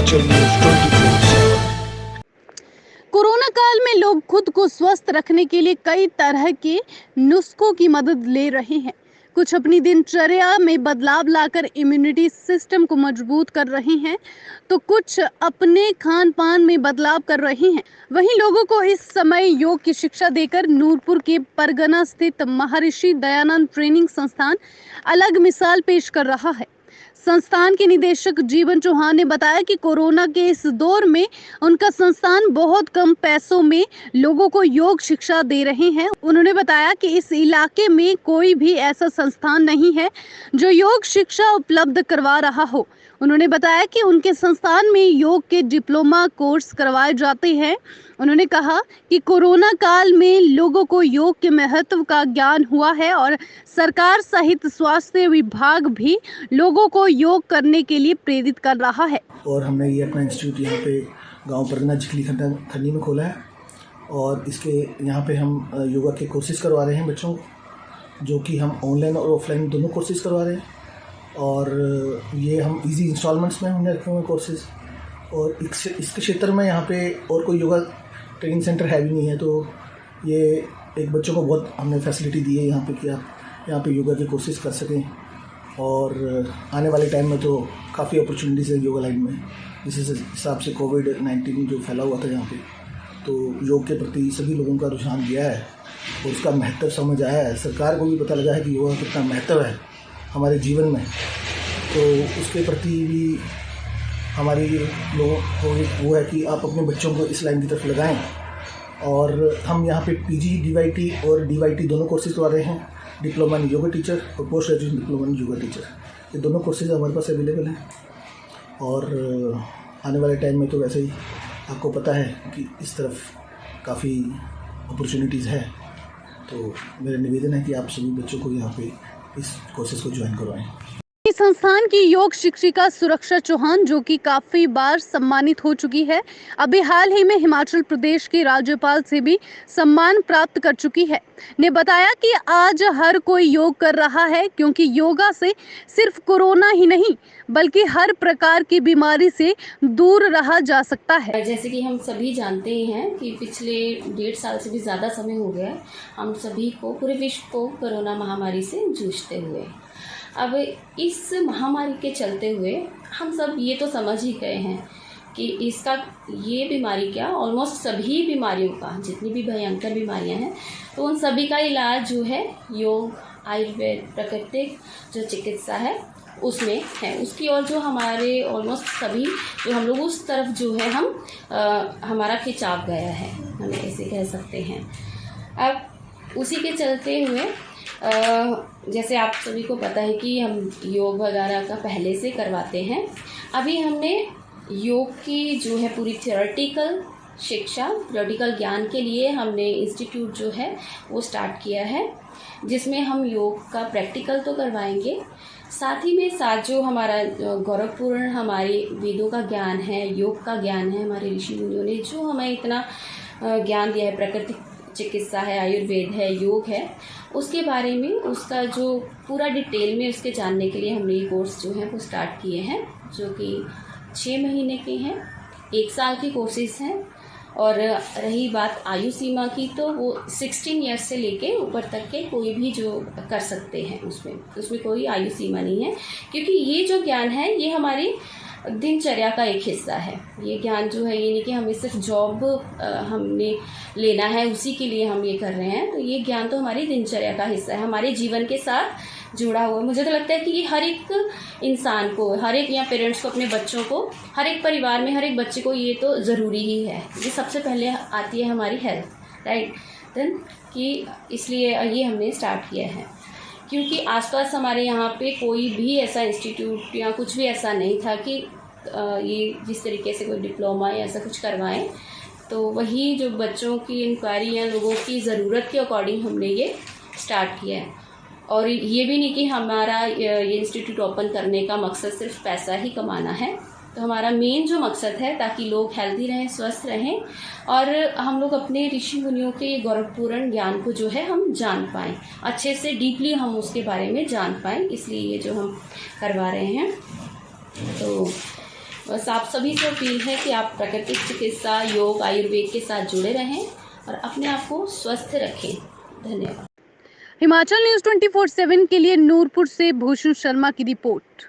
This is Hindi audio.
हिमाचल न्यूज़ 24/7। कोरोना काल में लोग खुद को स्वस्थ रखने के लिए कई तरह के नुस्खों की मदद ले रहे हैं। कुछ अपनी दिनचर्या में बदलाव लाकर इम्यूनिटी सिस्टम को मजबूत कर रहे हैं, तो कुछ अपने खान पान में बदलाव कर रहे हैं। वहीं लोगों को इस समय योग की शिक्षा देकर नूरपुर के परगना स्थित महर्षि दयानंद ट्रेनिंग संस्थान अलग मिसाल पेश कर रहा है। संस्थान के निदेशक जीवन चौहान ने बताया कि कोरोना के इस दौर में उनका संस्थान बहुत कम पैसों में लोगों को योग शिक्षा दे रहे हैं। उन्होंने बताया कि इस इलाके में कोई भी ऐसा संस्थान नहीं है जो योग शिक्षा उपलब्ध करवा रहा हो। उन्होंने बताया कि उनके संस्थान में योग के डिप्लोमा कोर्स करवाए जाते हैं। उन्होंने कहा कि कोरोना काल में लोगों को योग के महत्व का ज्ञान हुआ है और सरकार सहित स्वास्थ्य विभाग भी लोगों को योग करने के लिए प्रेरित कर रहा है। और हमने ये अपना इंस्टीट्यूट यहाँ पे गांव परगना चिखली खन्नी में खोला है और इसके यहाँ पे हम योगा के कोर्सेज़ करवा रहे हैं बच्चों को, जो कि हम ऑनलाइन और ऑफलाइन दोनों कोर्सेज़ करवा रहे हैं। और ये हम इजी इंस्टॉलमेंट्स में हमने रखे हुए कोर्सेज़। और इसके क्षेत्र में यहाँ पे और कोई योगा ट्रेनिंग सेंटर है भी नहीं है, तो ये एक बच्चों को बहुत हमने फैसिलिटी दी है यहाँ पे कि आप यहाँ पे योगा के कोर्सेज़ कर सकें। और आने वाले टाइम में तो काफ़ी अपॉर्चुनिटीज़ है योगा लाइन में, जिस हिसाब से कोविड-19 जो फैला हुआ था यहाँ पे, तो योग के प्रति सभी लोगों का रुझान गया है और उसका महत्व समझ आया है। सरकार को भी पता लगा है कि योगा कितना महत्व है हमारे जीवन में, तो उसके प्रति भी हमारी लोगों को वो है कि आप अपने बच्चों को इस लाइन की तरफ लगाएं। और हम यहाँ पे पीजी, डीवाईटी और डीवाईटी दोनों कोर्सेज करवा रहे हैं, डिप्लोमा इन योगा टीचर और post graduation diploma in yoga teacher. ये दोनों कोर्सेज हमारे पास अवेलेबल हैं। और आने वाले टाइम में तो वैसे ही आपको पता है कि इस तरफ काफ़ी अपॉर्चुनिटीज़ है, तो मेरा निवेदन है कि आप सभी बच्चों को यहाँ पे इस कोर्सेज को ज्वाइन करवाएं। इस संस्थान की योग शिक्षिका सुरक्षा चौहान, जो कि काफी बार सम्मानित हो चुकी है, अभी हाल ही में हिमाचल प्रदेश के राज्यपाल से भी सम्मान प्राप्त कर चुकी है, ने बताया कि आज हर कोई योग कर रहा है, क्योंकि योगा से सिर्फ कोरोना ही नहीं बल्कि हर प्रकार की बीमारी से दूर रहा जा सकता है। जैसे कि हम सभी जानते ही हैं कि पिछले 1.5 साल से भी ज़्यादा समय हो गया है हम सभी को, पूरे विश्व को कोरोना महामारी से जूझते हुए। अब इस महामारी के चलते हुए हम सब ये तो समझ ही गए हैं कि इसका ये बीमारी क्या, ऑलमोस्ट सभी बीमारियों का, जितनी भी भयंकर बीमारियां हैं, तो उन सभी का इलाज जो है योग, आयुर्वेद, प्राकृतिक जो चिकित्सा है उसमें है। उसकी और जो हमारे ऑलमोस्ट सभी जो हम लोग उस तरफ जो है हमारा खिंचाव गया है, हमें ऐसे कह सकते हैं। अब उसी के चलते हुए जैसे आप सभी को पता है कि हम योग वगैरह का पहले से करवाते हैं। अभी हमने योग की जो है पूरी थियोरेटिकल शिक्षा, थियोरेटिकल ज्ञान के लिए हमने इंस्टीट्यूट जो है वो स्टार्ट किया है, जिसमें हम योग का प्रैक्टिकल तो करवाएंगे, साथ ही में साथ जो हमारा गौरवपूर्ण हमारे वेदों का ज्ञान है, योग का ज्ञान है, हमारे ऋषि मुनियों ने जो हमें इतना ज्ञान दिया है, प्राकृतिक चिकित्सा है, आयुर्वेद है, योग है, उसके बारे में उसका जो पूरा डिटेल में उसके जानने के लिए हमने ये कोर्स जो है वो स्टार्ट किए हैं, जो कि 6 महीने के हैं, 1 साल के कोर्सेज हैं। और रही बात आयु सीमा की, तो वो 16 ईयर्स से लेके ऊपर तक के कोई भी जो कर सकते हैं, उसमें कोई आयु सीमा नहीं है, क्योंकि ये जो ज्ञान है ये हमारी दिनचर्या का एक हिस्सा है। ये ज्ञान जो है ये नहीं कि हमें सिर्फ जॉब हमने लेना है उसी के लिए हम ये कर रहे हैं, तो ये ज्ञान तो हमारी दिनचर्या का हिस्सा है, हमारे जीवन के साथ जुड़ा हुआ है। मुझे तो लगता है कि ये हर एक इंसान को, हर एक या पेरेंट्स को, अपने बच्चों को, हर एक परिवार में हर एक बच्चे को ये तो ज़रूरी ही है। ये सबसे पहले आती है हमारी हेल्थ, राइट, देन कि इसलिए ये हमने स्टार्ट किया है, क्योंकि आसपास हमारे यहाँ पे कोई भी ऐसा इंस्टीट्यूट या कुछ भी ऐसा नहीं था कि ये जिस तरीके से कोई डिप्लोमा या ऐसा कुछ करवाएं। तो वही जो बच्चों की इंक्वायरी या लोगों की ज़रूरत के अकॉर्डिंग हमने ये स्टार्ट किया है। और ये भी नहीं कि हमारा ये इंस्टीट्यूट ओपन करने का मकसद सिर्फ पैसा ही कमाना है, तो हमारा मेन जो मकसद है ताकि लोग हेल्दी रहें, स्वस्थ रहें और हम लोग अपने ऋषि मुनियों के गौरवपूर्ण ज्ञान को जो है हम जान पाएँ, अच्छे से डीपली हम उसके बारे में जान पाएँ, इसलिए ये जो हम करवा रहे हैं। तो बस आप सभी से अपील है कि आप प्राकृतिक चिकित्सा, योग, आयुर्वेद के साथ जुड़े रहें और अपने आप को स्वस्थ रखें। धन्यवाद। हिमाचल न्यूज़ 24/7 के लिए नूरपुर से भूषण शर्मा की रिपोर्ट।